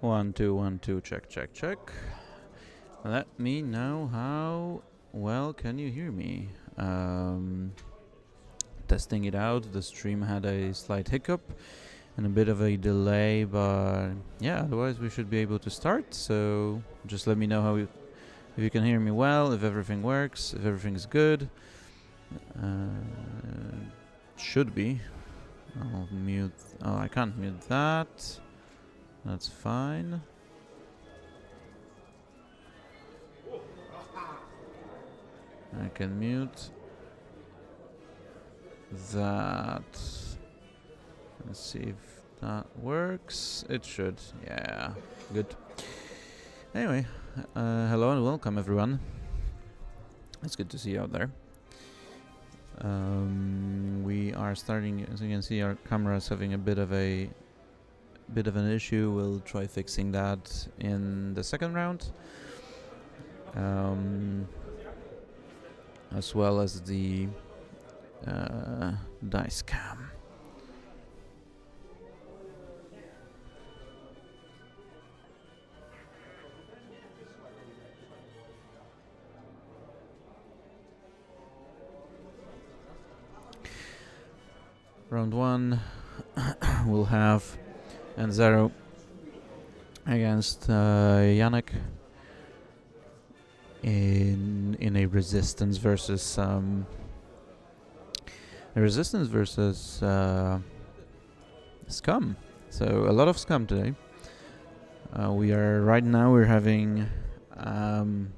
1, 2, 1, 2, check, check, check. Let me know how well can you hear me. Testing it out, the stream had a slight hiccup and a bit of a delay, but yeah, otherwise we should be able to start. So just let me know how if you can hear me well, if everything works, if everything's good. Should be. I'll mute. Oh, I can't mute that. That's fine. I can mute that. Let's see if that works. It should. Yeah, good. Anyway, hello and welcome everyone. It's good to see you out there. We are starting, as you can see, our camera is having a bit of an issue. We'll try fixing that in the second round, as well as the dice cam. Round 1, we'll have Enzeru against Yannick in a resistance versus Scum. So a lot of Scum today. We're having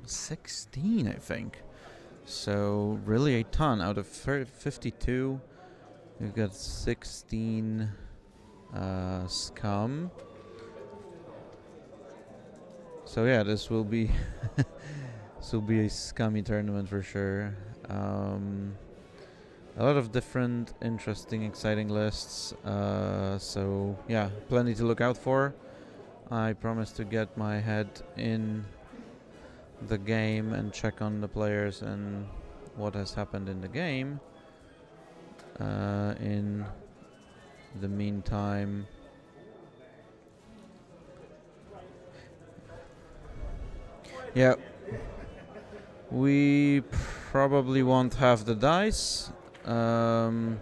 16, I think. So really a ton out of 52. We've got 16 Scum. So yeah, this will be a scummy tournament for sure. A lot of different, interesting, exciting lists. So yeah, plenty to look out for. I promise to get my head in the game and check on the players and what has happened in the game. In the meantime, yeah, we probably won't have the dice. For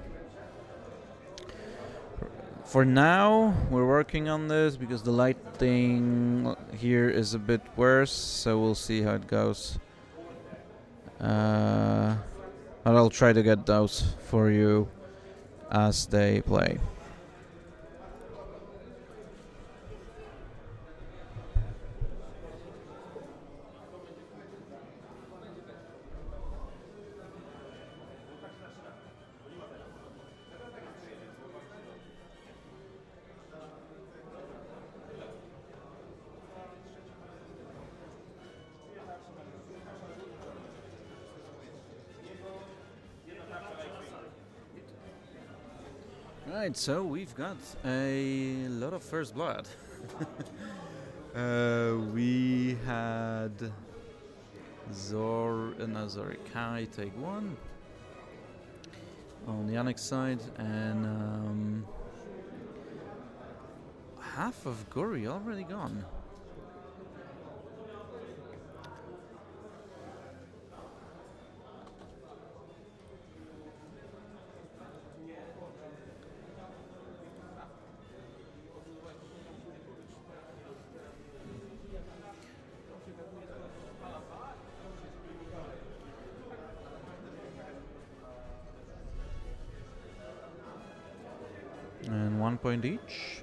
now, we're working on this because the lighting here is a bit worse, so we'll see how it goes. But I'll try to get those for you as they play. Right, so we've got a lot of first blood. We had Kai take one on Yannick's side, and half of Gori already gone. And 1 point each.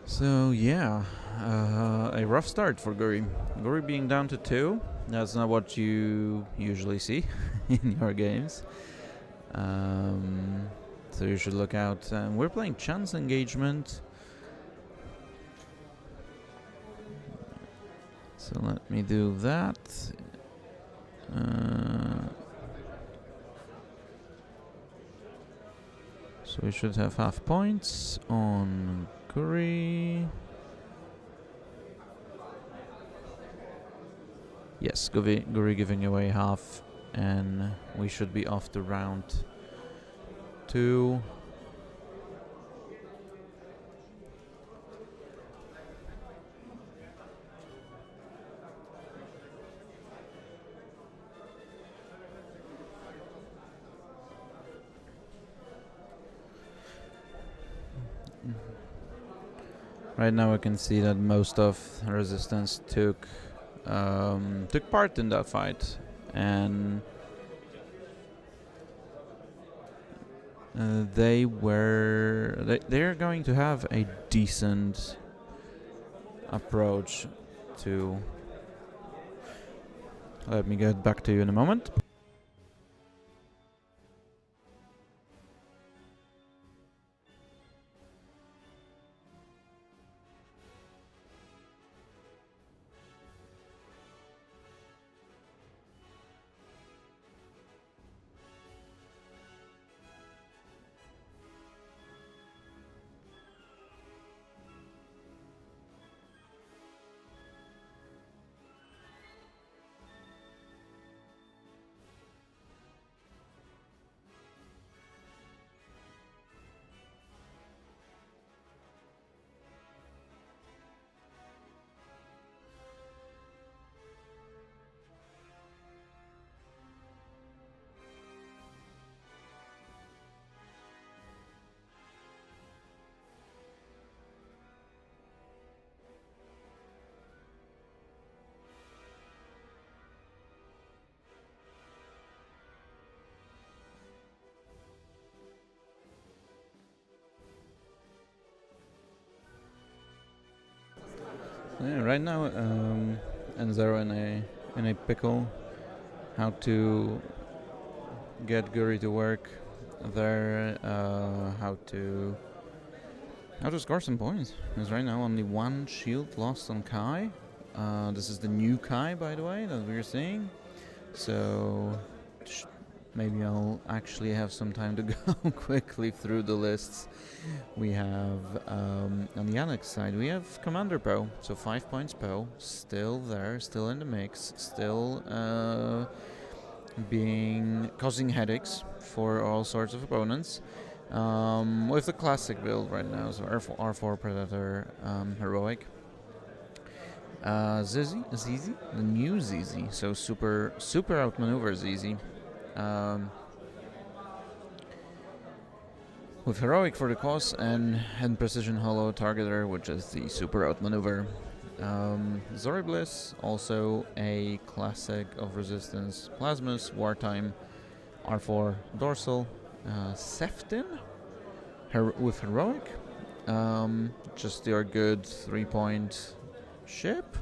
So yeah, a rough start for Guri. Guri being down to 2. That's not what you usually see in your games. So you should look out. We're playing chance engagement. So let me do that. So we should have half points on Guri. Yes, Guri giving away half, and we should be off to round 2. Right now we can see that most of resistance took part in that fight, and they're going to have a decent approach to. Let me get back to you in a moment. Yeah, right now, Enzeru in a pickle. How to get Guri to work there? How to score some points? Because right now only 1 shield lost on Kai. This is the new Kai, by the way, that we're seeing. So maybe I'll actually have some time to go quickly through the lists. We have, on the Alex side, we have Commander Poe, so 5 points Poe, still there, still in the mix, still causing headaches for all sorts of opponents. With the classic build right now, so R4 Predator, Heroic. Zizi, the new Zizi, so super outmaneuver Zizi. With Heroic for the cause and Precision Hollow Targeter, which is the super outmaneuver. Zori Bliss, also a classic of resistance. Plasmus, Wartime, R4 Dorsal. Seftin with Heroic. Just your good 3-point ship.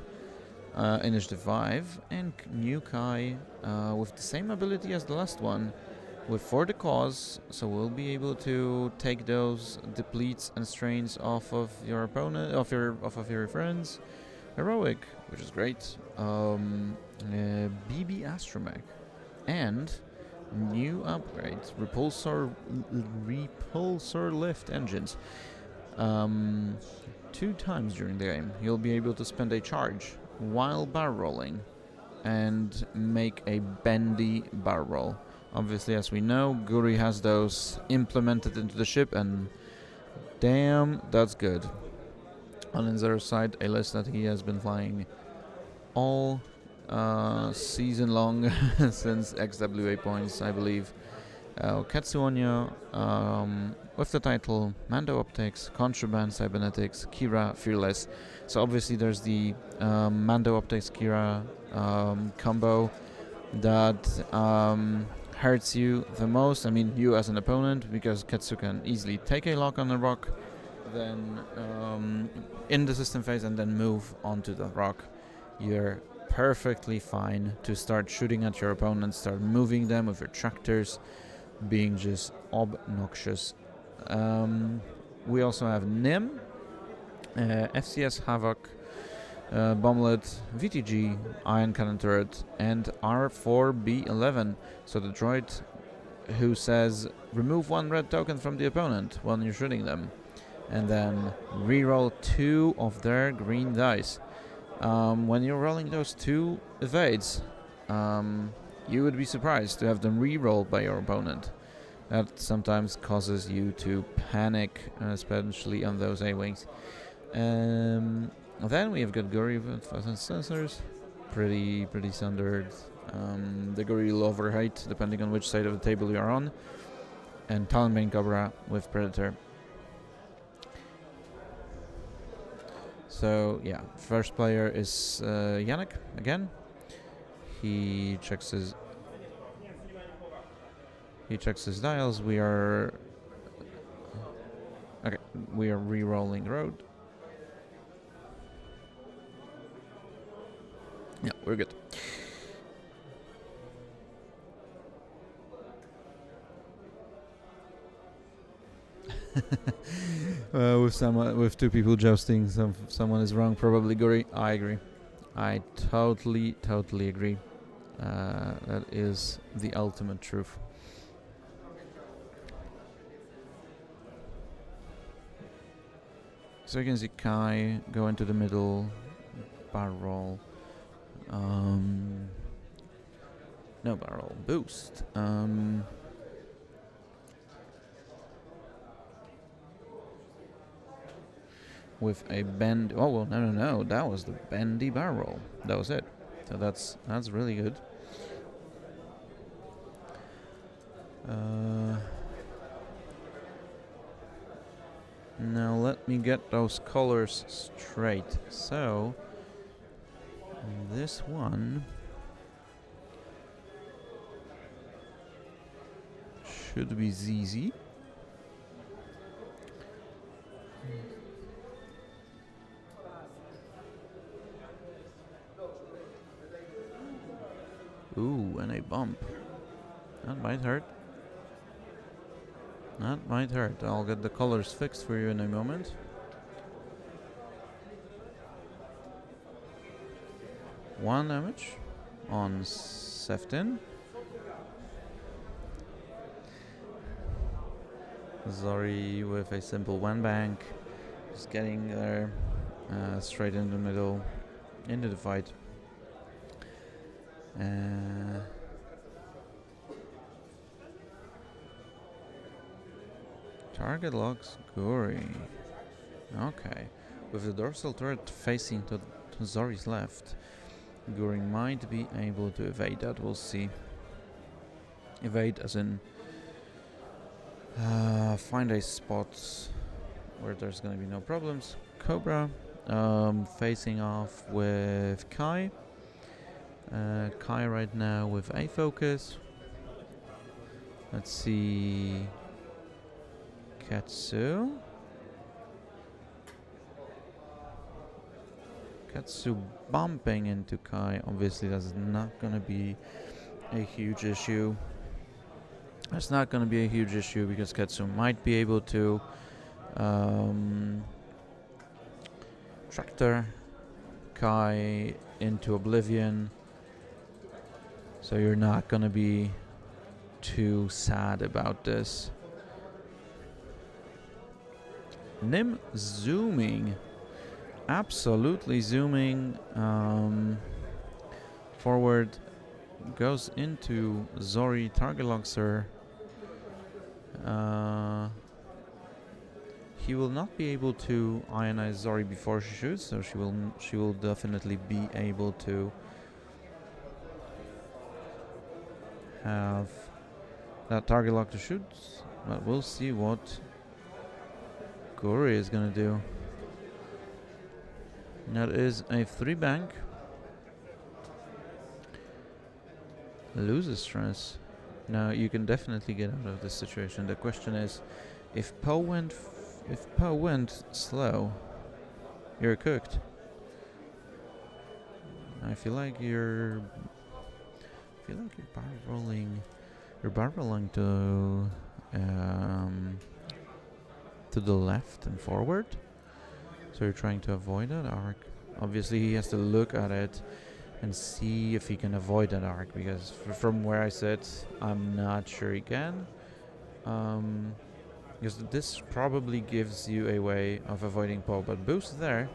Initiative 5. And New Kai with the same ability as the last one. With For the Cause, so we'll be able to take those depletes and strains off of your opponent, off of your friends. Heroic, which is great. BB Astromech, and new upgrade, repulsor lift engines. 2 times during the game, you'll be able to spend a charge while barrel rolling, and make a bendy barrel roll. Obviously, as we know, Guri has those implemented into the ship, and damn, that's good. On Enzeru's side, a list that he has been flying all season long since XWA points, I believe. Katsuonya with the title Mando Optics, Contraband Cybernetics, Kira Fearless. So obviously there's the Mando Optics Kira combo that hurts you the most. I mean, you as an opponent, because Ketsu can easily take a lock on a rock, then in the system phase, and then move onto the rock. You're perfectly fine to start shooting at your opponents, start moving them with your tractors, being just obnoxious. We also have Nim, FCS Havoc, Bomblet, VTG, Iron Cannon Turret, and R4B11. So the droid who says remove 1 red token from the opponent when you're shooting them, and then reroll 2 of their green dice. When you're rolling those 2 evades, you would be surprised to have them re-rolled by your opponent. That sometimes causes you to panic, especially on those A-Wings. Then we have got Guri with sensors, pretty standard. The Guri will overheight depending on which side of the table you are on, and Talonbane Cobra with Predator. So yeah, first player is Yannick again. He checks his dials. We are re-rolling road. Yeah, we're good. With two people jousting, someone is wrong. Probably Guri. I agree. I totally agree. That is the ultimate truth. So you can see Kai go into the middle, barrel. No barrel, boost. With a bend. Oh well, no. That was the bendy barrel. That was it. So that's really good. Now let me get those colors straight. So this one should be ZZ. Ooh, and a bump. That might hurt. That might hurt. I'll get the colors fixed for you in a moment. One damage on Seftin. Zori with a simple one bank. Just getting there straight in the middle into the fight. Target locks Guri. Okay. With the dorsal turret facing to Zori's left, Guri might be able to evade that. We'll see. Evade as in find a spot where there's going to be no problems. Cobra facing off with Kai. Kai right now with a focus. Let's see. Katsu bumping into Kai. Obviously that's not gonna be a huge issue. That's not gonna be a huge issue because Katsu might be able to tractor Kai into oblivion. So you're not gonna be too sad about this. Nim zooming, absolutely zooming forward, goes into Zori, target locks her. He will not be able to ionize Zori before she shoots, so she will definitely be able to have that target lock to shoot, but we'll see what Guri is gonna do. That is a 3 bank. Loses stress. Now you can definitely get out of this situation. The question is, if Poe went slow, you're cooked. I feel like you're barreling to the left and forward. So you're trying to avoid that arc. Obviously he has to look at it and see if he can avoid that arc, because from where I sit, I'm not sure he can. Because this probably gives you a way of avoiding Poe, but boost there,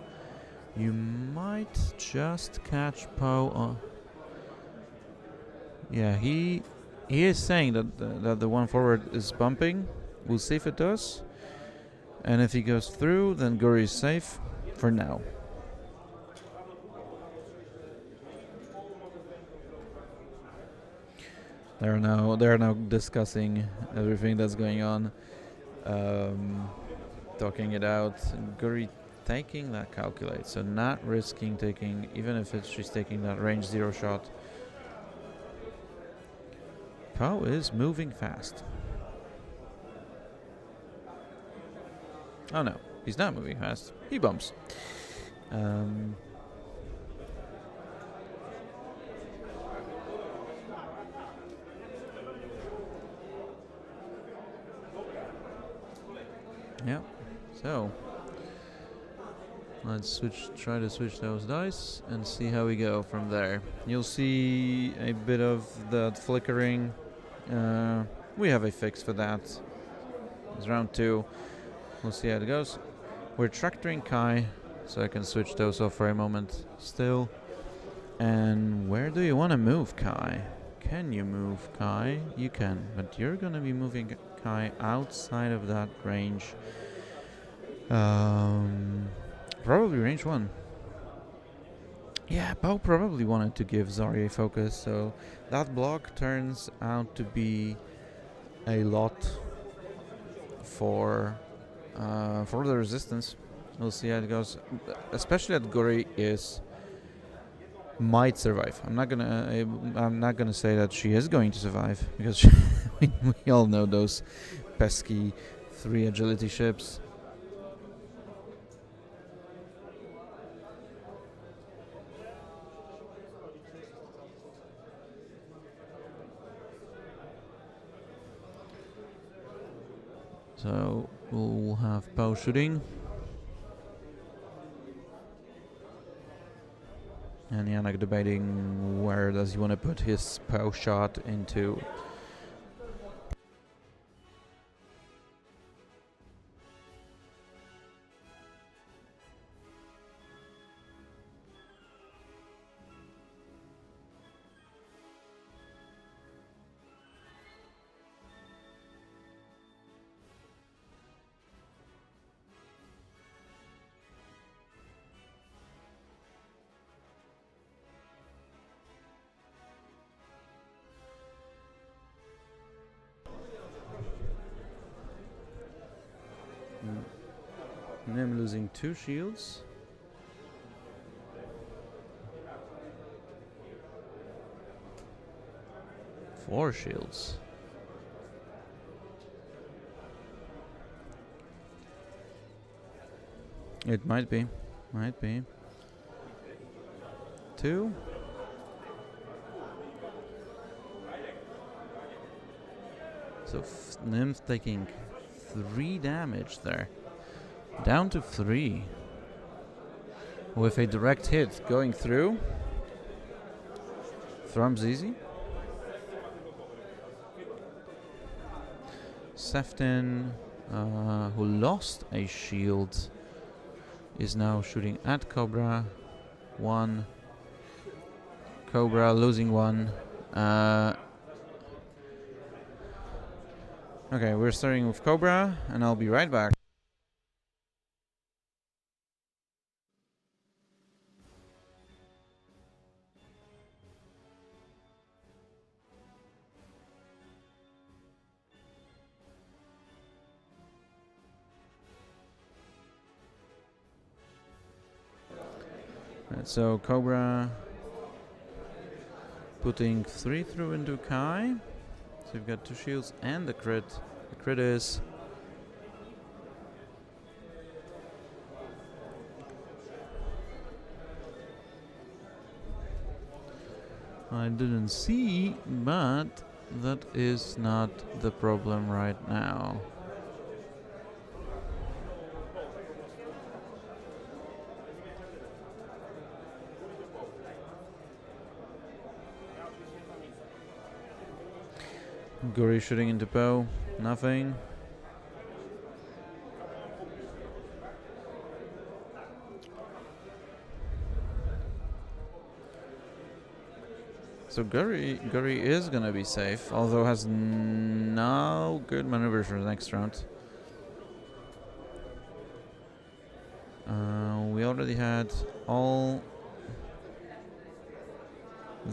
you might just catch Poe Yeah, he is saying that the one forward is bumping. We'll see if it does. And if he goes through, then Guri is safe for now. They are now discussing everything that's going on, talking it out. Guri taking that calculate, so not risking taking, even if she's taking that range 0 shot. Poe is moving fast. Oh no, he's not moving fast. He bumps. Yeah, so let's try to switch those dice and see how we go from there. You'll see a bit of that flickering. We have a fix for that. It's round 2. We'll see how it goes. We're tractoring Kai, so I can switch those off for a moment still. And where do you want to move, Kai? Can you move, Kai? You can, but you're going to be moving Kai outside of that range. Probably range 1. Yeah, Poe probably wanted to give Zari a focus, so that block turns out to be a lot for the resistance. We'll see how it goes, especially that Guri might survive. I'm not gonna say that she is going to survive, because we all know those pesky 3 agility ships. So we'll have Poe shooting. And Yannick debating where does he want to put his Poe shot into. Nim losing 2 shields. Four shields. It might be. 2. So Nymph taking 3 damage there. Down to 3. With a direct hit going through. Thrum's easy. Sefton, who lost a shield, is now shooting at Cobra. 1. Cobra losing 1. Okay, we're starting with Cobra, and I'll be right back. Right, so Cobra putting 3 through into Kai. So you've got 2 shields and the crit. The crit is I didn't see, but that is not the problem right now. Guri shooting into Poe, nothing. so Guri is gonna be safe, although has no good maneuvers for the next round. We already had all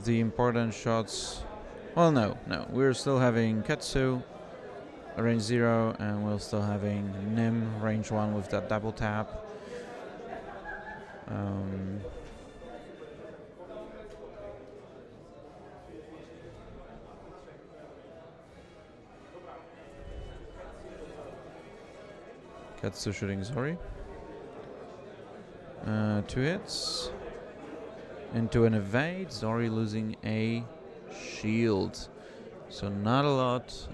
the important shots. Well, no, we're still having Ketsu, range 0, and we're still having Nim, range 1 with that double tap. Ketsu shooting Zori. 2 hits. Into an evade, Zori losing a shield. So not a lot.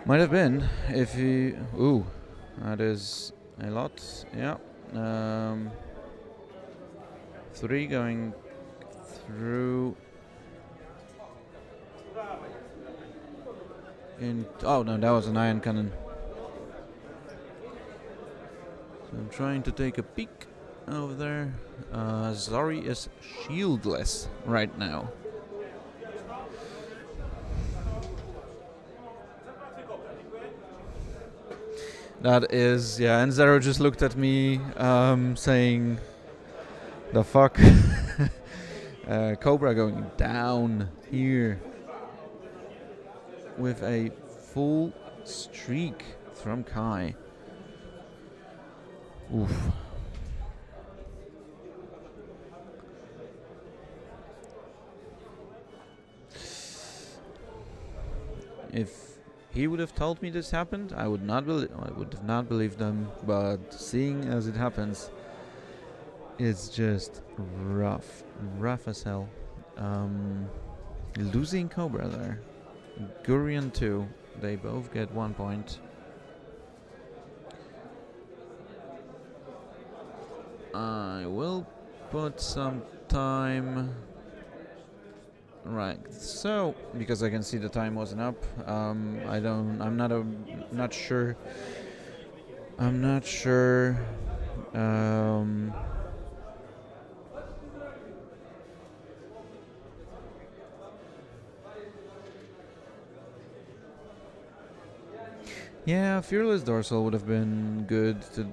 Might have been if he. Ooh, that is a lot. Yeah. 3 going through. Oh no, that was an iron cannon. So I'm trying to take a peek over there. Zori is shieldless right now. That is, yeah, Enzeru just looked at me saying, the fuck? Cobra going down here with a full streak from Kai. Oof. If he would have told me this happened, I would have not believed them. But seeing as it happens, it's just rough as hell. Losing Cobra there. Gurian 2, they both get 1 point. I will put some time. Right, so because I can see the time wasn't up, I'm not sure. Yeah, Fearless Dorsal would have been good to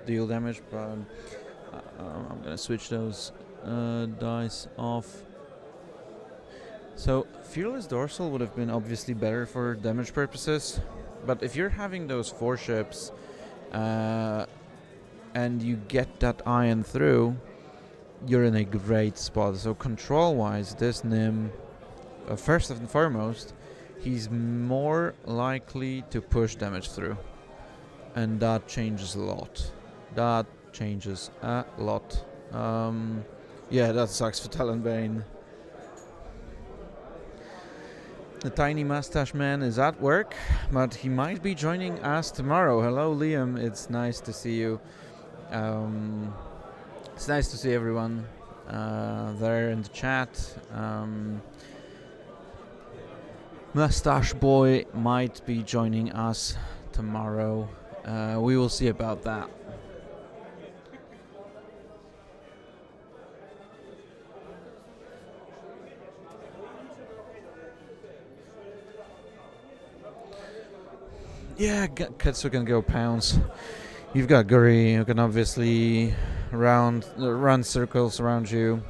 deal damage, but I'm gonna switch those dice off. So, Fearless Dorsal would have been obviously better for damage purposes, but if you're having those 4 ships and you get that iron through, you're in a great spot. So control-wise, this Nim, first and foremost, he's more likely to push damage through, and that changes a lot. Yeah, that sucks for Talonbane. The tiny mustache man is at work, but he might be joining us tomorrow. Hello, Liam. It's nice to see you. It's nice to see everyone there in the chat. Mustache boy might be joining us tomorrow. We will see about that. Yeah, Ketsu can go pounds. You've got Guri, who can obviously run circles around you.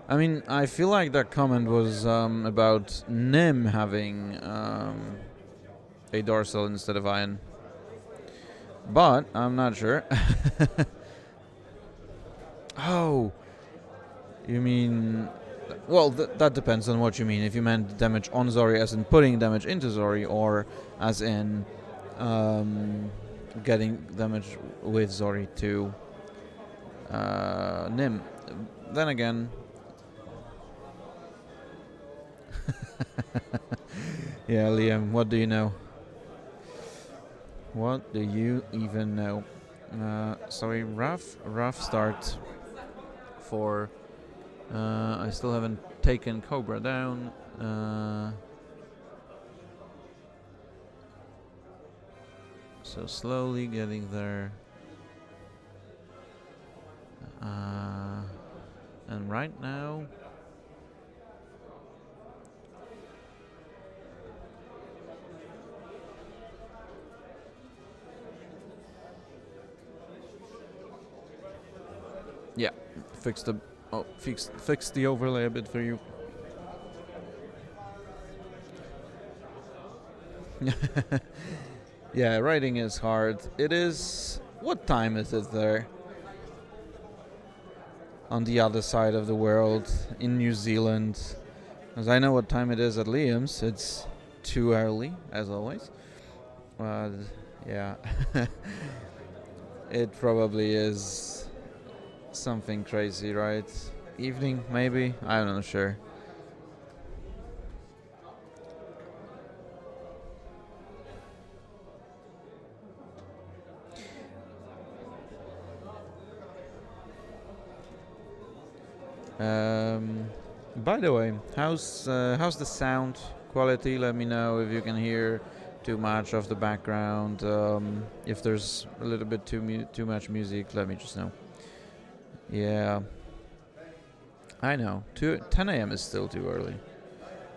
I mean, I feel like that comment was about Nim having a dorsal instead of iron. But I'm not sure. Oh, you mean... Well, that depends on what you mean. If you meant damage on Zori as in putting damage into Zori, or as in getting damage with Zori to Nim. Then again... Yeah, Liam, what do you know? What do you even know? So a rough start for... I still haven't taken Cobra down. So slowly getting there. And right now... Yeah, fix the overlay a bit for you. Yeah, writing is hard. It is... What time is it there? On the other side of the world, in New Zealand. Because I know what time it is at Liam's. It's too early, as always. But, yeah. It probably is something crazy, right? Evening, maybe? I'm not sure. By the way, how's the sound quality? Let me know if you can hear too much of the background. If there's a little bit too much music, let me just know. Yeah, I know. 10 a.m. is still too early.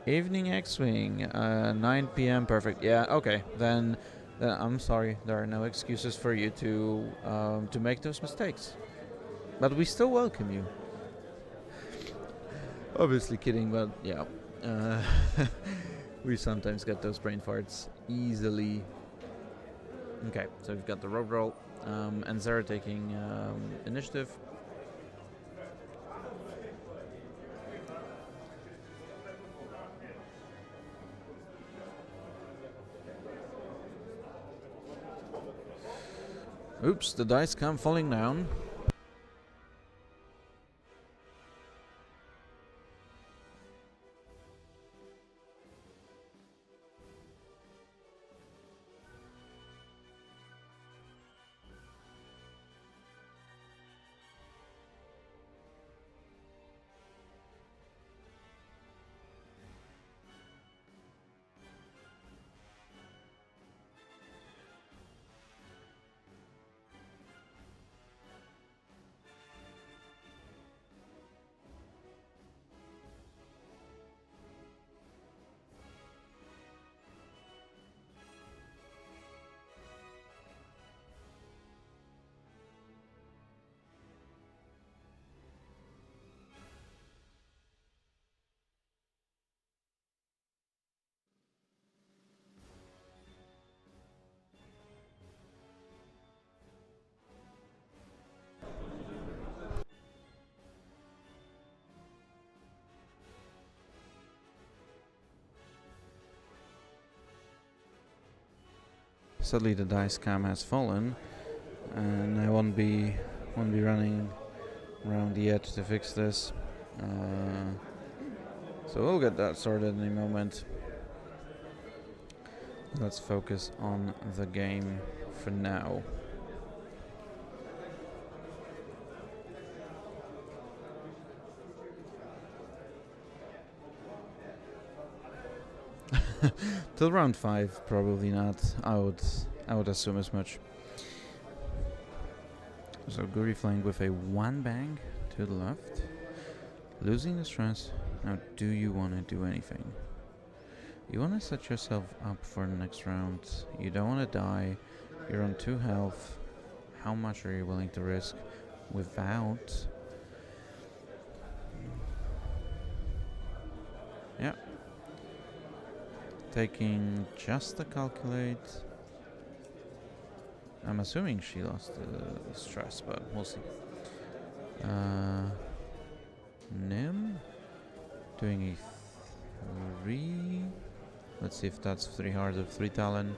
Evening X-Wing, 9 p.m. Perfect. Yeah, okay. Then I'm sorry. There are no excuses for you to make those mistakes. But we still welcome you. Obviously kidding, but yeah. We sometimes get those brain farts easily. Okay, so we've got the road roll. Enzeru taking initiative. Oops, the dice come falling down. Sadly, the dice cam has fallen, and I won't be running around yet to fix this. So we'll get that sorted in a moment. Let's focus on the game for now. Till round 5, probably not. I would assume as much. So Guri flying with a 1 bang to the left, losing the stress. Now, do you want to do anything? You want to set yourself up for the next round. You don't want to die. You're on 2 health. How much are you willing to risk without? Yeah. Taking just the calculate. I'm assuming she lost the stress, but we'll see. Nim doing a 3. Let's see if that's 3 hearts of 3 talent.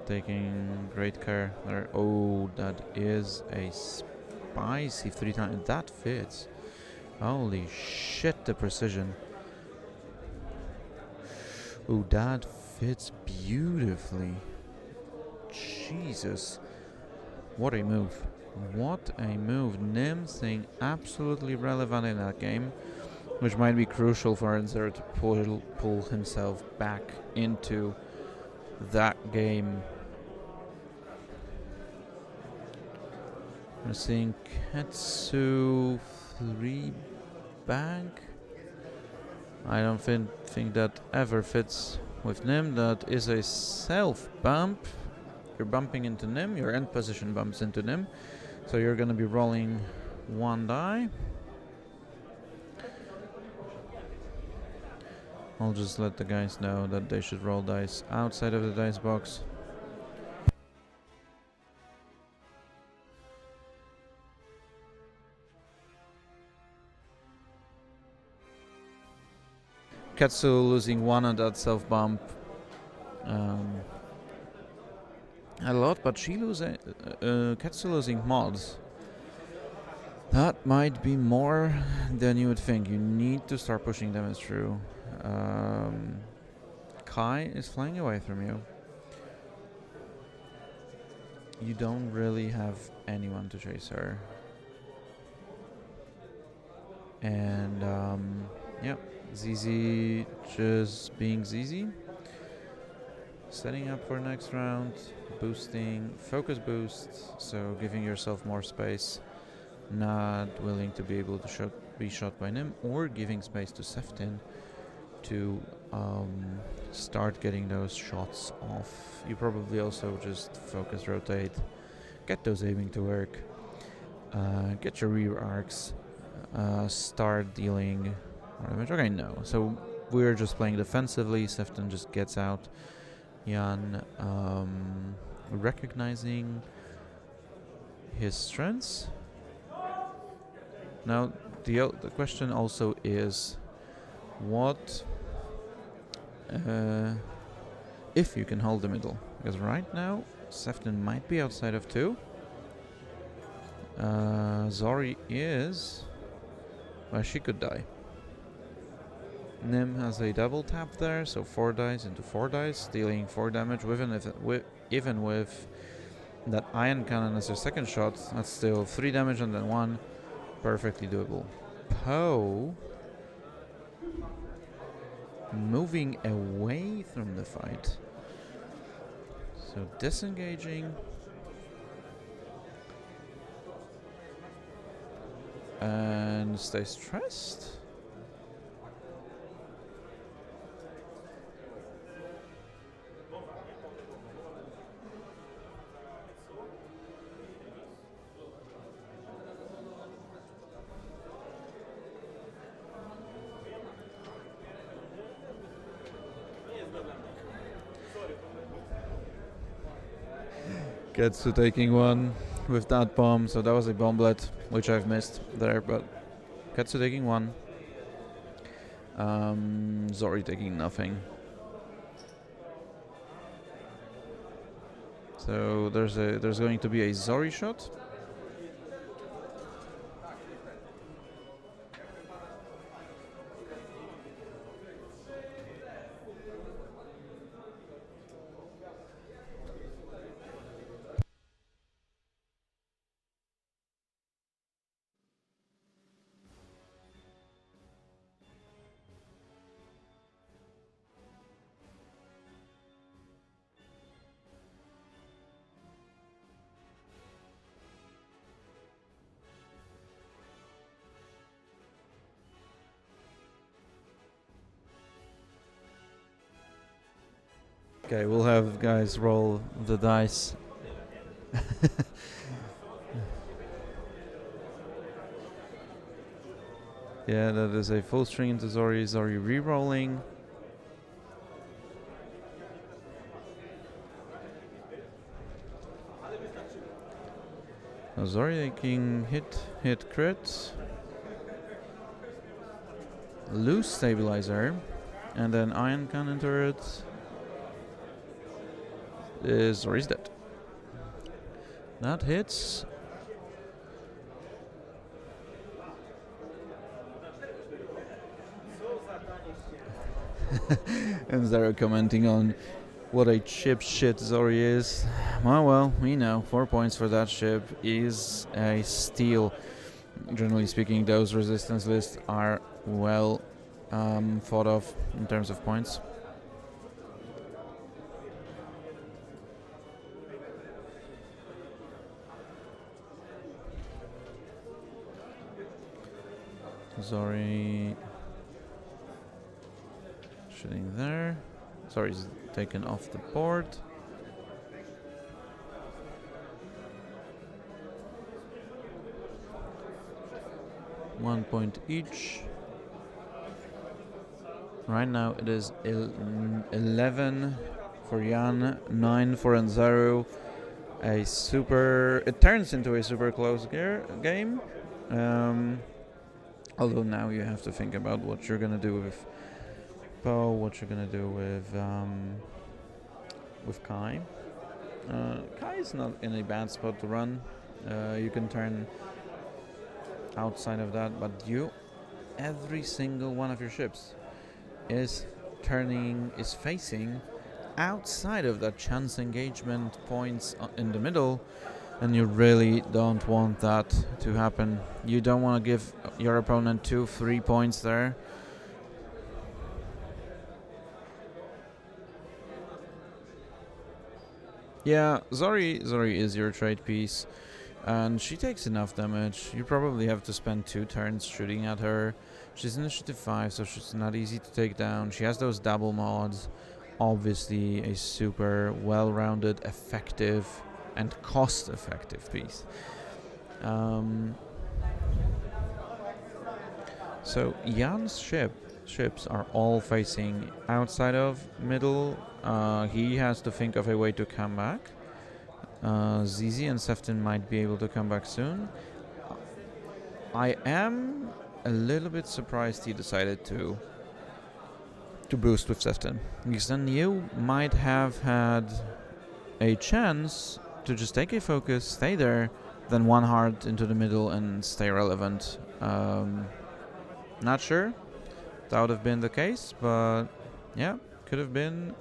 Taking great care there. Oh, that is a spicy 3 times. That fits. Holy shit, the precision. Oh, that fits beautifully. Jesus. What a move. What a move. Nim thing absolutely relevant in that game, which might be crucial for Enzeru to pull himself back into that game. We're seeing Ketsu 3 bank. I don't think that ever fits with Nim. That is a self bump. You're bumping into Nim, your end position bumps into Nim. So you're gonna be rolling 1 die. I'll just let the guys know that they should roll dice outside of the dice box. Ketsu losing 1 on that self bump. A lot, but she losing Ketsu losing mods. That might be more than you would think. You need to start pushing them through. Kai is flying away from you. You don't really have anyone to chase her. And yeah, ZZ just being ZZ. Setting up for next round, boosting, focus boost, so giving yourself more space. Not willing to be able to be shot by Nim, or giving space to Seftin to start getting those shots off. You probably also just focus rotate, get those aiming to work, get your rear arcs, start dealing damage. Okay, no. So we're just playing defensively. Seftin just gets out. Jan recognizing his strengths. Now the question also is, what if you can hold the middle? Because right now Seftin might be outside of 2. Zori is, well, she could die. Nim has a double tap there, so 4 dice into 4 dice, dealing 4 damage. Even with that ion cannon as your second shot, that's still 3 damage and then 1. Perfectly doable. Poe moving away from the fight. So disengaging. And stay stressed. Gets to taking 1 with that bomb, so that was a bomblet, which I've missed there, but gets to taking 1. Zori taking nothing. So there's going to be a Zori shot. Okay, we'll have guys roll the dice. Yeah, that is a full string into Zori. Zori re-rolling. Now Zori taking hit, crit. Loose stabilizer. And then ion cannon turret. Zori's dead. That hits. Enzeru commenting on what a chip shit Zori is. Well, we know 4 points for that ship is a steal. Generally speaking, those resistance lists are well thought of in terms of points. Zori shooting there. Zori's taken off the board. One point each. Right now it is 11 for Jan, 9 for Enzeru. It turns into a super close game. Although now you have to think about what you're gonna do with Poe, what you're gonna do with Kai. Kai is not in a bad spot to run. You can turn outside of that, but every single one of your ships is facing outside of that chance engagement points in the middle, and you really don't want that to happen. You don't want to give your opponent 2-3 points there. Yeah, Zori is your trade piece, and she takes enough damage. You probably have to spend 2 turns shooting at her. She's initiative 5, so she's not easy to take down. She has those double mods. Obviously a super well-rounded, effective, and cost-effective piece. So Jan's ships are all facing outside of middle. He has to think of a way to come back. Zizi and Sefton might be able to come back soon. I am a little bit surprised he decided to boost with Sefton, because then you might have had a chance to just take a focus, stay there, then one hard into the middle and stay relevant. Not sure that would have been the case, but yeah, could have been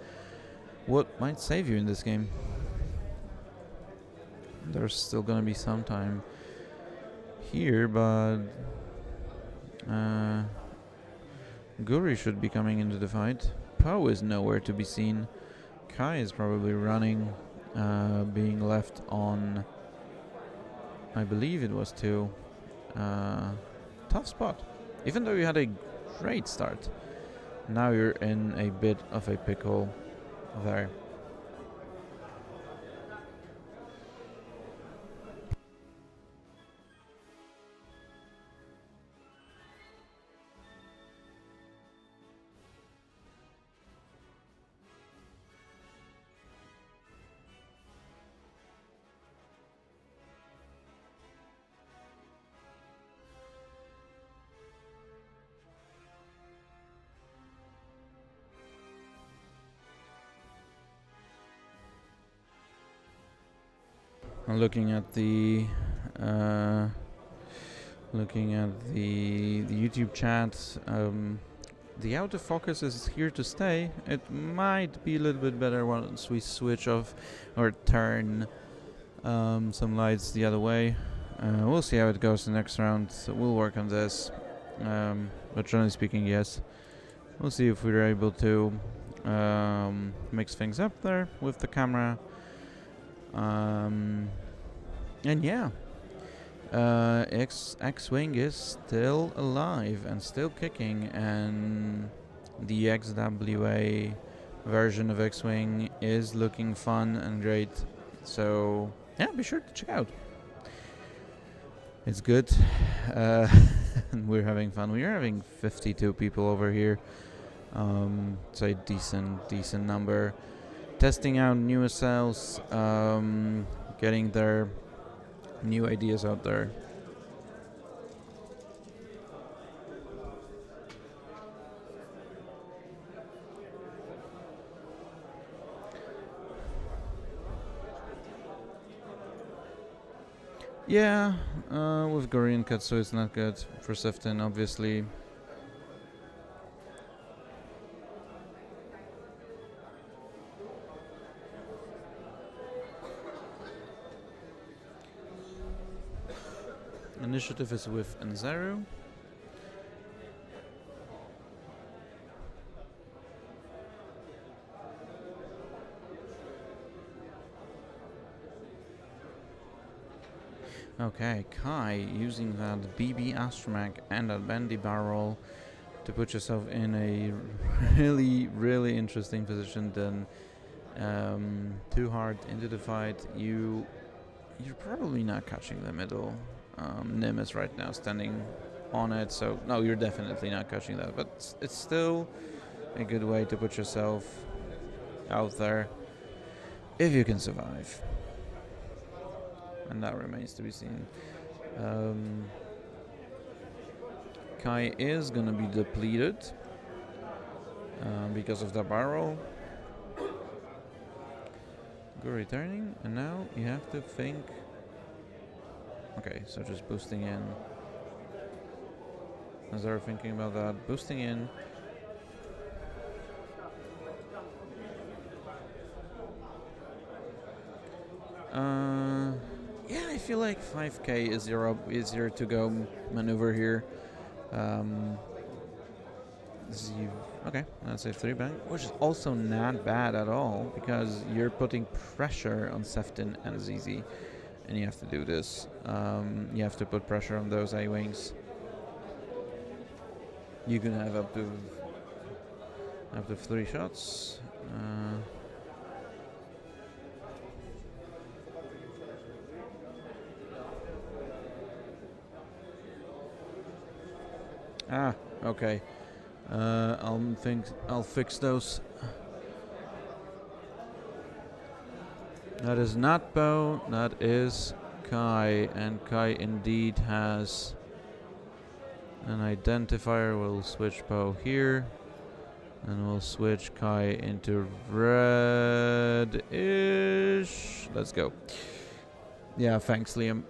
what might save you in this game. There's still gonna be some time here, but Guri should be coming into the fight. Poe is nowhere to be seen. Kai is probably running, being left on, I believe it was 2. Tough spot. Even though you had a great start, now you're in a bit of a pickle there. Looking at the YouTube chat, the autofocus is here to stay. It might be a little bit better once we switch off or turn some lights the other way. We'll see how it goes the next round. So we'll work on this. But generally speaking, yes. We'll see if we're able to mix things up there with the camera. And yeah, X-Wing is still alive and still kicking, and the XWA version of X-Wing is looking fun and great. So yeah, be sure to check out. It's good. We're having fun. We're having 52 people over here. It's a decent number. Testing out new cells, getting their new ideas out there. Yeah, with Gori and Katsu it's not good. For Sefton, obviously. Initiative is with Enzeru. Okay, Kai using that BB astromech and that bendy barrel to put yourself in a really interesting position. Then too hard into the fight. You're probably not catching the middle. Nim is right now standing on it, so no, you're definitely not catching that. But it's still a good way to put yourself out there if you can survive. And that remains to be seen. Kai is gonna be depleted because of the barrel. Go returning, and now you have to think. Okay, so just boosting in. As I was thinking about that, boosting in. Yeah, I feel like 5k is your easier to go maneuver here. Okay, that's a 3 bank, which is also not bad at all because you're putting pressure on Sefton and ZZ, and you have to do this. You have to put pressure on those A-wings. You can have up to 3 shots. Okay. I'll fix those. That is not Bo, that is Kai, and Kai indeed has an identifier. We'll switch Bo here, and we'll switch Kai into red-ish. Let's go. Yeah, thanks, Liam.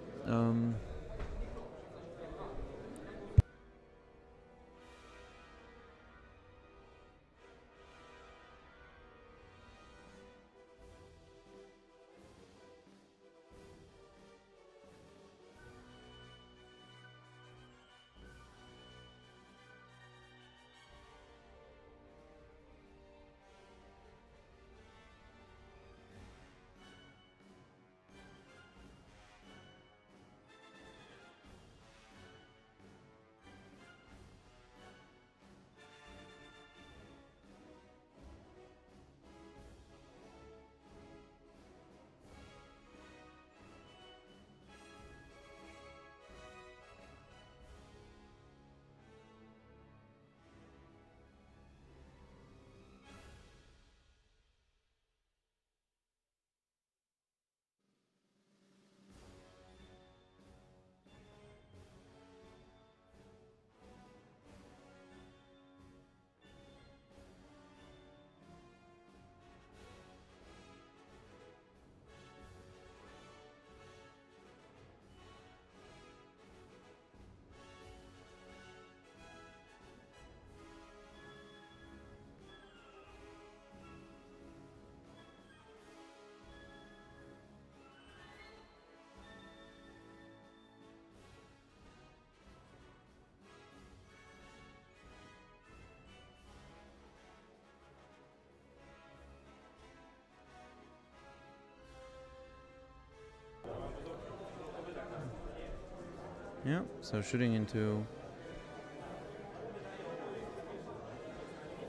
Yeah, so shooting into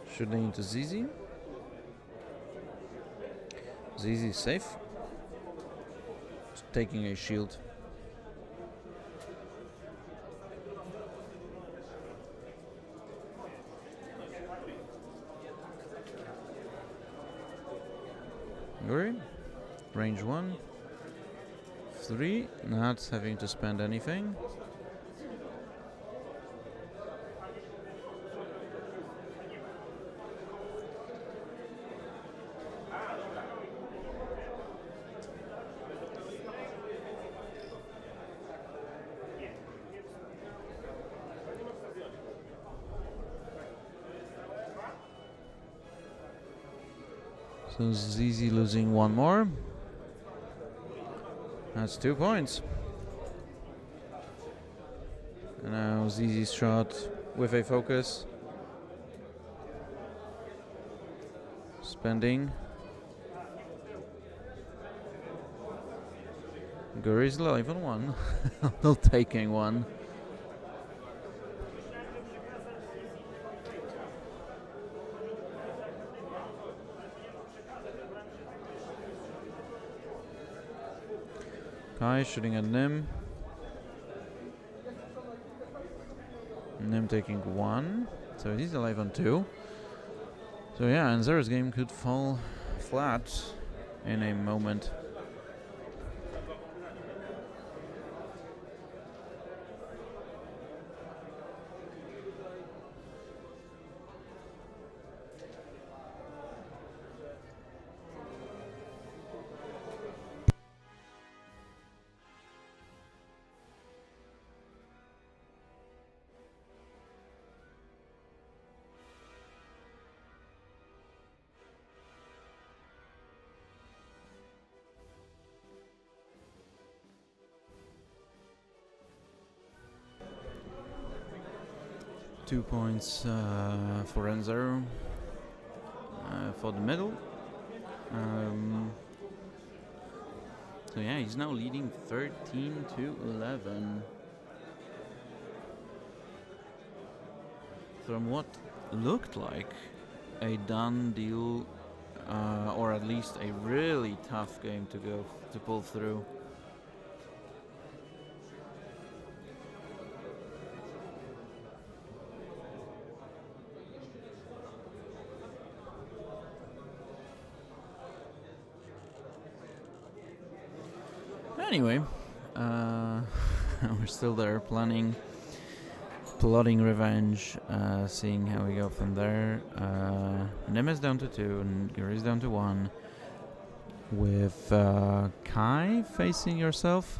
ZZ. ZZ is safe. Just taking a shield. Yuri, range 1. 3, not having to spend anything. So ZZ losing 1 more. That's 2 points. And now ZZ's shot with a focus. Spending. Guri's live on one. Not taking one. Kai shooting at Nim. Nim taking one. So he's alive on two. So yeah, Enzeru's game could fall flat in a moment. Two points for Enzeru for the middle. So yeah, he's now leading 13-11. From what looked like a done deal, or at least a really tough game to pull through. Anyway, we're still there plotting revenge, seeing how we go from there. Nim is down to 2 and Guri is down to 1. With Kai facing yourself.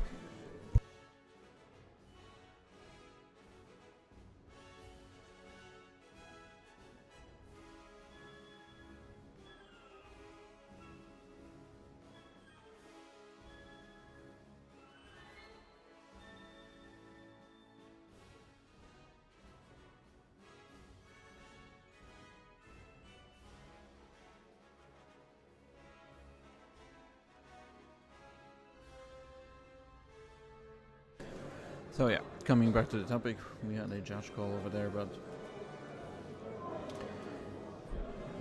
So yeah, coming back to the topic, we had a judge call over there, but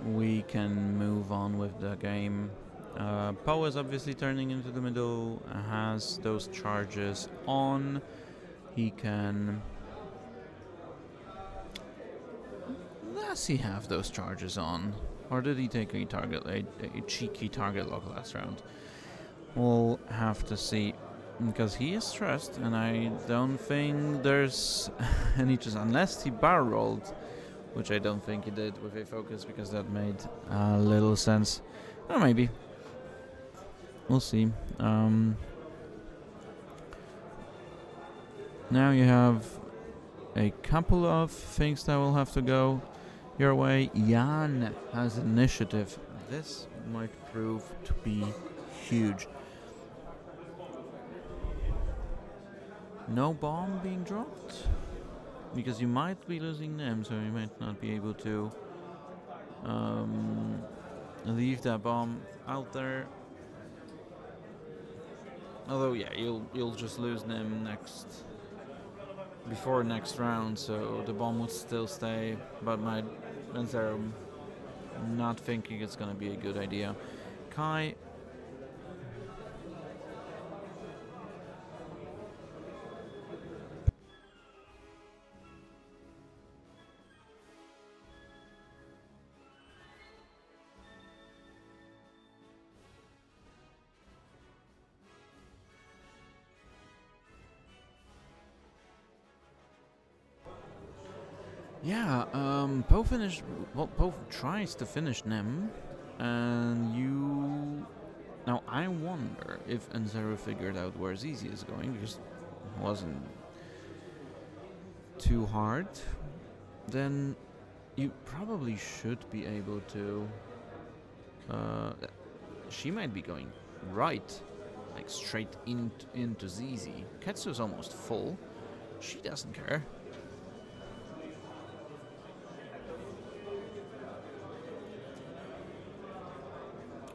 we can move on with the game. Poe is obviously turning into the middle, has those charges on. He can... Does he have those charges on? Or did he take a cheeky target lock last round? We'll have to see. Because he is stressed, and I don't think there's any chance, unless he barrel rolled, which I don't think he did with a focus, because that made little sense. Or maybe. We'll see. Now you have a couple of things that will have to go your way. Jan has initiative. This might prove to be huge. No bomb being dropped, because you might be losing them, so you might not be able to leave that bomb out there. Although yeah, you'll just lose them before next round, so the bomb would still stay. But my Enzeru not thinking it's gonna be a good idea. Kai. Yeah, Poe finished. Well, Poe tries to finish Nim, and you. Now I wonder if Enzeru figured out where ZZ is going, because it wasn't too hard. Then you probably should be able to. She might be going right, like straight into ZZ. Ketsu's almost full. She doesn't care.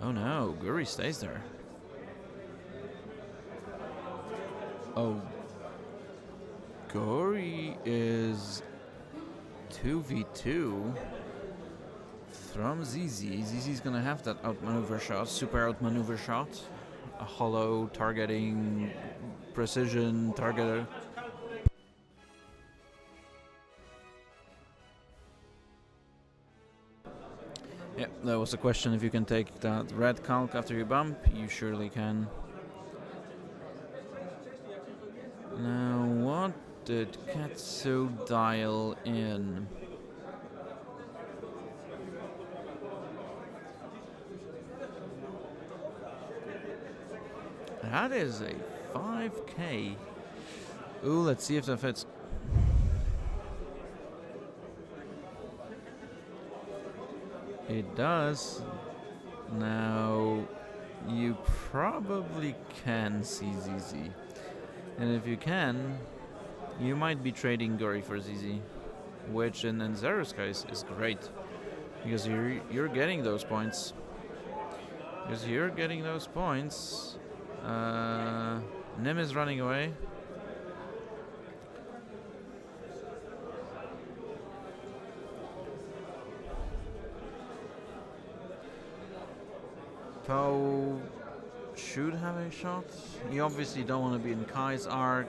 Oh no, Guri stays there. Oh, Guri is 2v2 from ZZ. ZZ's gonna have that outmaneuver shot, super outmaneuver shot. A hollow targeting precision targeter. Yeah, that was a question if you can take that red calc after you bump. You surely can. Now, what did Katsu dial in? That is a 5k. Ooh, let's see if that fits. It does. Now, you probably can see ZZ. And if you can, you might be trading Guri for ZZ, which in Enzeru's case is great, because you're getting those points. Nim is running away. Poe should have a shot. You obviously don't want to be in Kai's arc.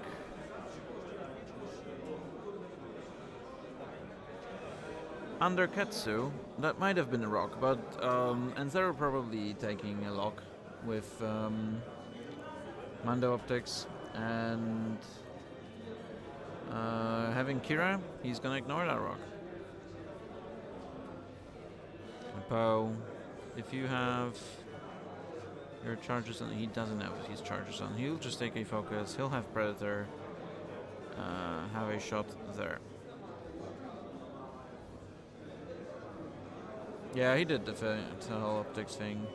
Under Ketsu, that might have been a rock, but Enzeru probably taking a lock with Mando Optics, and having Kira, he's gonna ignore that rock. Poe, if you have your charges on, he doesn't have his charges on, he'll just take a focus, he'll have Predator, have a shot there. Yeah, he did the whole optics thing.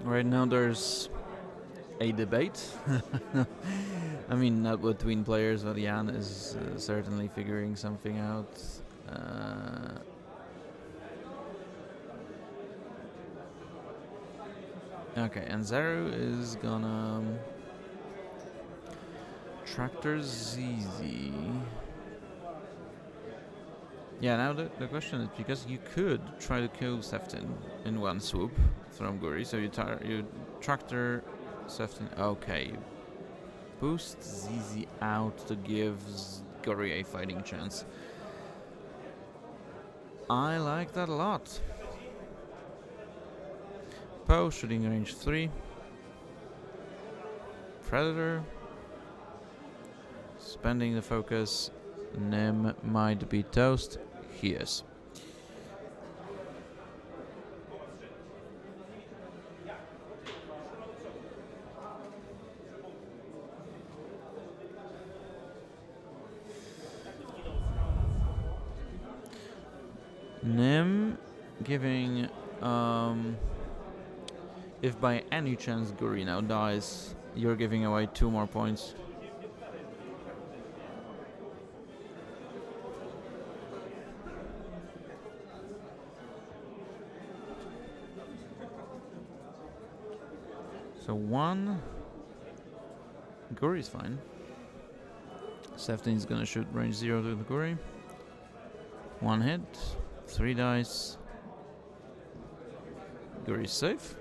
Right now there's a debate. I mean, not between players, but Jan is certainly figuring something out. Okay, Enzeru is gonna tractor ZZ. Yeah, now the question is, because you could try to kill Seftin in one swoop from Guri, so you tractor Seftin. Okay, you boost ZZ out to give Guri a fighting chance. I like that a lot. Poe shooting range 3. Predator spending the focus. Nim might be toast. He is. Nim giving if by any chance Guri now dies, you're giving away 2 more points. So 1, Guri's fine. Seftin's gonna shoot range 0 to the Guri. 1 hit, 3 dice. Guri's safe.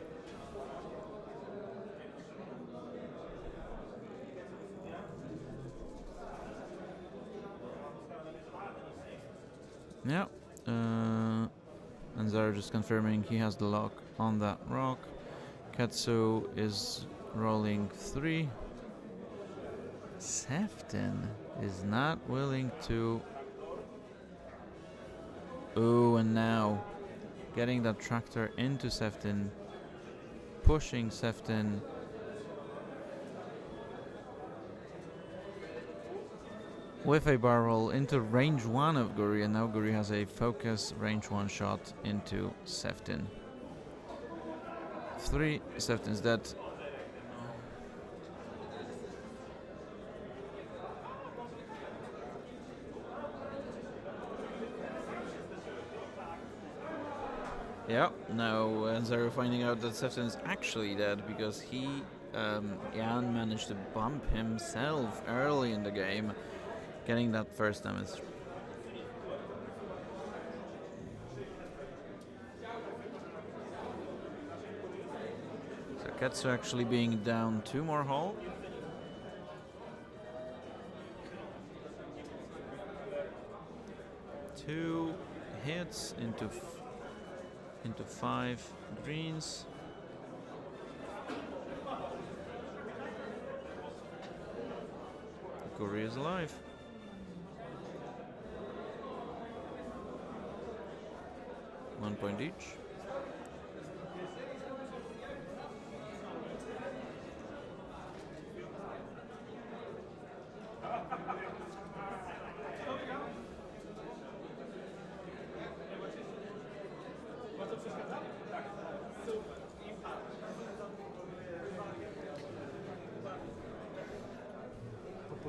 Yeah, Enzeru just confirming he has the lock on that rock. Katsu is rolling 3. Seftin is not willing to. Ooh, and now getting that tractor into Seftin, pushing Seftin. with a barrel into range 1 of Guri, and now Guri has a focus range 1 shot into Seftin. 3 Seftin's dead. Yeah, now Enzeru finding out that Seftin is actually dead because Jan managed to bump himself early in the game, getting that first damage. So Ketsu actually being down 2 more hull. Two hits into 5 greens. Guri is alive. One point each.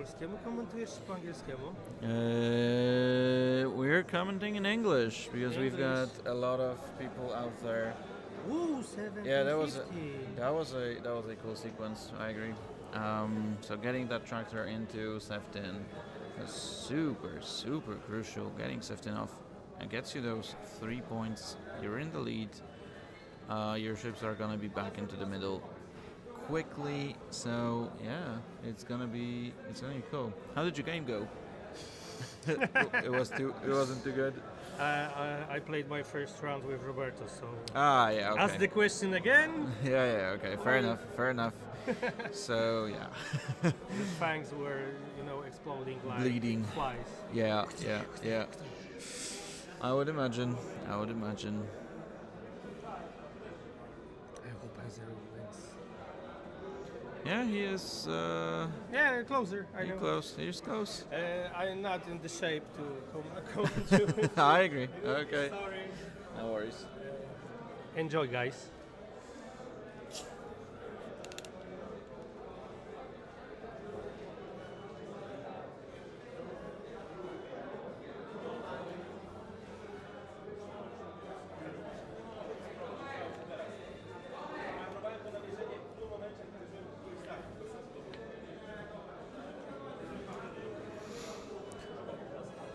polskiemu komentujesz czy po angielskiemu? We're commenting in English because we've got a lot of people out there. Ooh, 750. Yeah, that was a cool sequence. I agree. So getting that tractor into Seftin is super crucial. Getting Seftin off and gets you those 3 points. You're in the lead. Your ships are gonna be back into the middle quickly. So yeah, it's gonna be cool. How did your game go? It wasn't too good. I played my first round with Roberto, so. Yeah. Okay. Ask the question again. Yeah. Okay. Fair enough. So yeah. The fangs were, exploding like bleeding flies. Yeah. I would imagine. I hope Enzeru wins. Yeah, he is. Closer. I know. Close. He's close. I'm not in the shape to come to. I agree. Okay. Sorry. No worries. Enjoy, guys.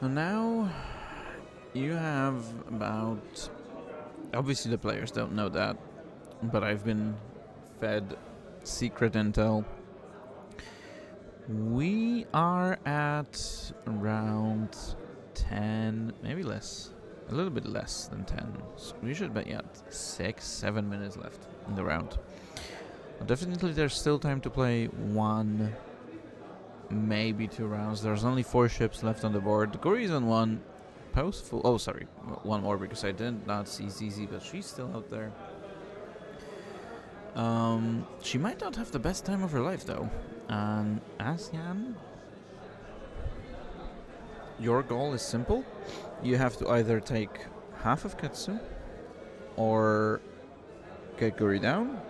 Now you have about, obviously the players don't know that, but I've been fed secret intel. We are at around 10, maybe less, a little bit less than 10. So we should be at 6-7 minutes left in the round. But definitely there's still time to play 1, maybe 2 rounds. There's only 4 ships left on the board. Guri is on 1. Post full. Oh, sorry. 1 more because I did not see ZZ, but she's still out there. She might not have the best time of her life though. And Asyan, your goal is simple. You have to either take half of Ketsu or get Guri down.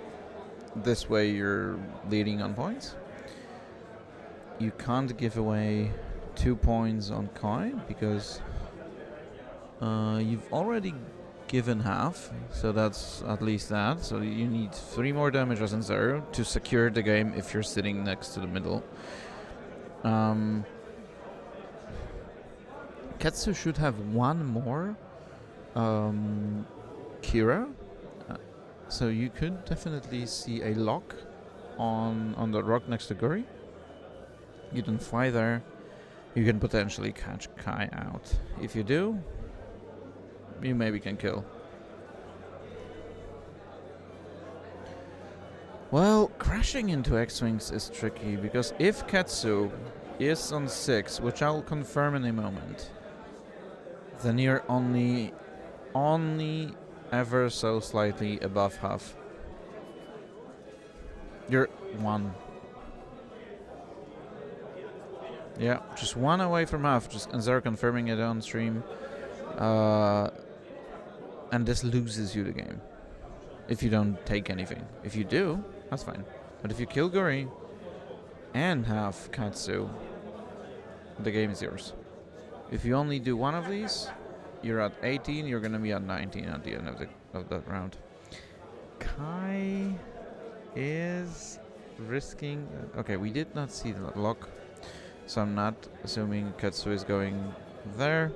This way you're leading on points. You can't give away 2 points on Kai because you've already given half, so that's at least that. So you need 3 more damage as Enzeru to secure the game if you're sitting next to the middle. Ketsu should have 1 more Kira, so you could definitely see a lock on the rock next to Guri. You don't fly there, you can potentially catch Kai out. If you do, you maybe can kill. Well, crashing into X-Wings is tricky, because if Ketsu is on 6, which I'll confirm in a moment, then you're only ever so slightly above half. You're 1. Yeah, just one away from half. Just Enzeru confirming it on stream. And this loses you the game. If you don't take anything. If you do, that's fine. But if you kill Guri and have Katsu, the game is yours. If you only do one of these, you're at 18, you're gonna be at 19 at the end of that round. Kai is risking... Okay, we did not see the lock, so I'm not assuming Katsu is going there.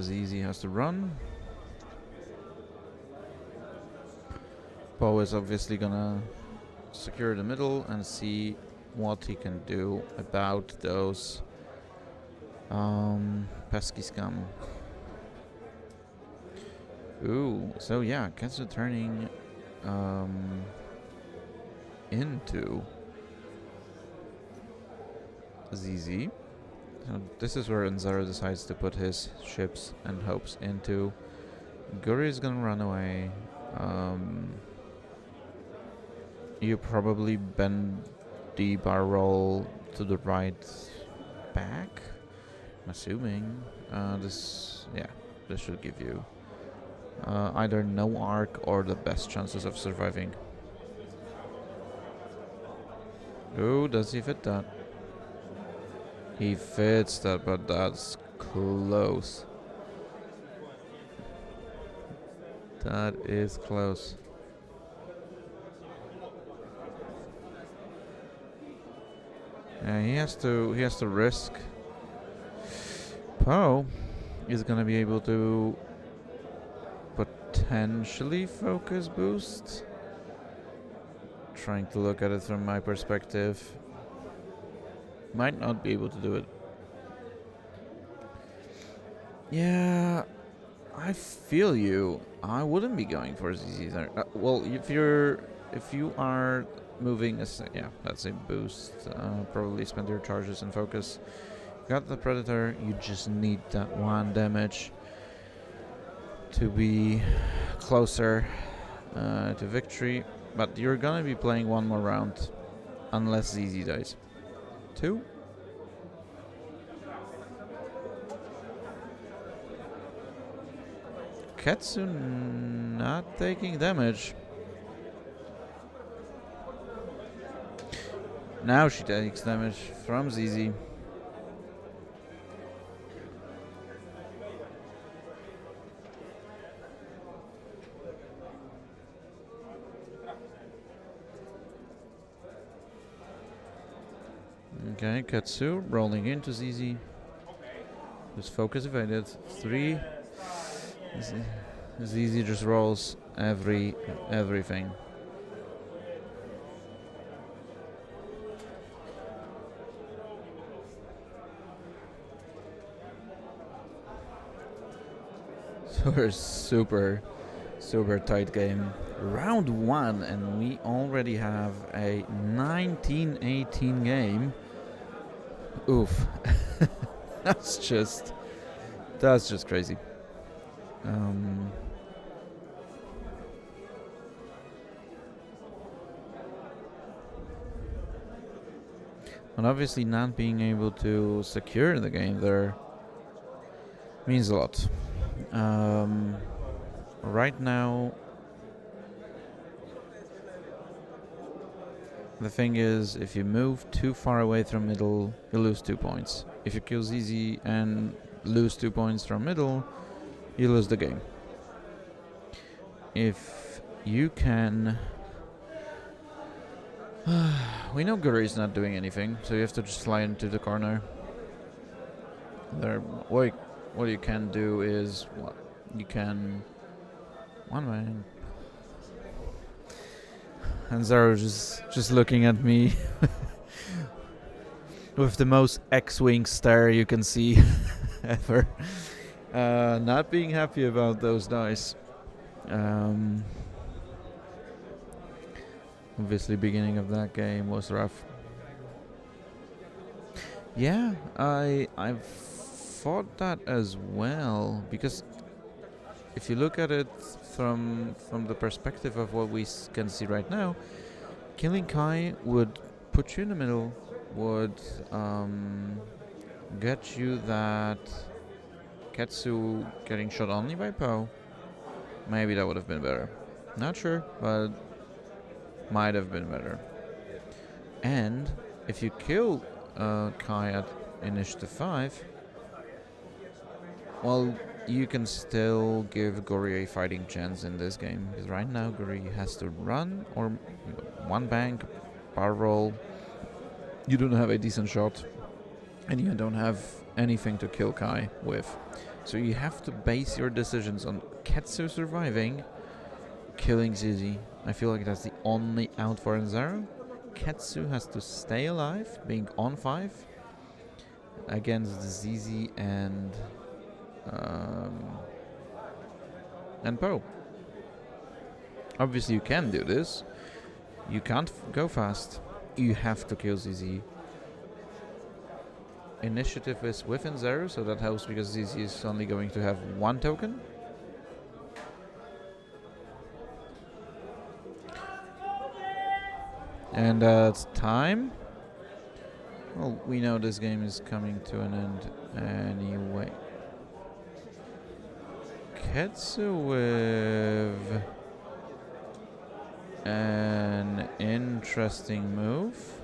ZZ has to run. Poe is obviously gonna secure the middle and see what he can do about those pesky scum. Ooh, so yeah, Katsu turning into ZZ. So this is where Enzeru decides to put his ships and hopes into. Guri is gonna run away. You probably bend the bar roll to the right back. I'm assuming. This should give you either no arc or the best chances of surviving. Ooh, does he fit that? He fits that, but that's close. That is close. Yeah, he has to risk. Poe is gonna be able to potentially focus boost. Trying to look at it from my perspective. Might not be able to do it. Yeah, I feel you. I wouldn't be going for ZZ there. Well, if you are moving, that's a boost. Probably spend your charges and focus. Got the Predator. You just need that one damage to be closer to victory. But you're gonna be playing one more round, unless ZZ dies. 2. Katsu not taking damage. Now she takes damage from ZZ. Okay, Katsu rolling into ZZ. Just focus evaded. 3. ZZ just rolls everything. So we're super tight game. Round 1 and we already have a 19-18 game. Oof. That's just crazy. And obviously not being able to secure the game there means a lot. Right now, the thing is, if you move too far away from middle, you lose 2 points. If you kill ZZ and lose 2 points from middle, you lose the game. If you can... we know Guri is not doing anything, so you have to just fly into the corner. What you can do is... you can... One man... Enzeru just looking at me with the most X-Wing stare you can see ever. Not being happy about those dice. Obviously, beginning of that game was rough. Yeah, I've thought that as well, because if you look at it from the perspective of what we can see right now, killing Kai would put you in the middle, would get you that Ketsu getting shot only by Poe. Maybe that would have been better. Not sure, but might have been better. And if you kill Kai at initiative 5, well, you can still give Gori a fighting chance in this game. Because right now Gori has to run or one bank, bar roll. You don't have a decent shot. And you don't have anything to kill Kai with. So you have to base your decisions on Ketsu surviving, killing Zizi. I feel like that's the only out for Enzeru. Ketsu has to stay alive, being on 5 against Zizi and Poe. Obviously you can do this. You can't go fast. You have to kill Zizi. Initiative is with Enzeru, so that helps because Zizi is only going to have 1 token. And it's time. Well, we know this game is coming to an end anyway. Ketsu with an interesting move.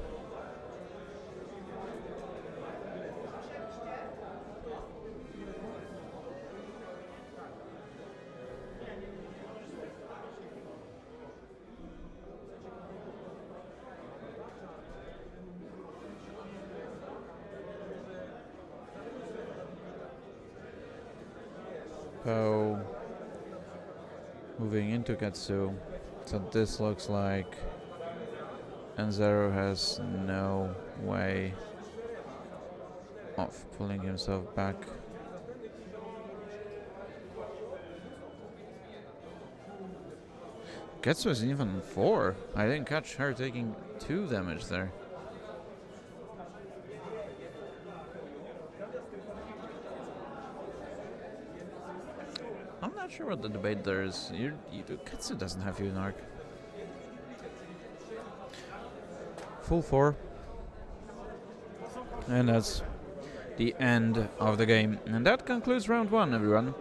Poe moving into Ketsu. So this looks like Enzeru has no way of pulling himself back. Ketsu is even 4. I didn't catch her taking 2 damage there. I'm not sure what the debate there is. Ketsu doesn't have you in arc. Full 4. And that's the end of the game. And that concludes round 1, everyone.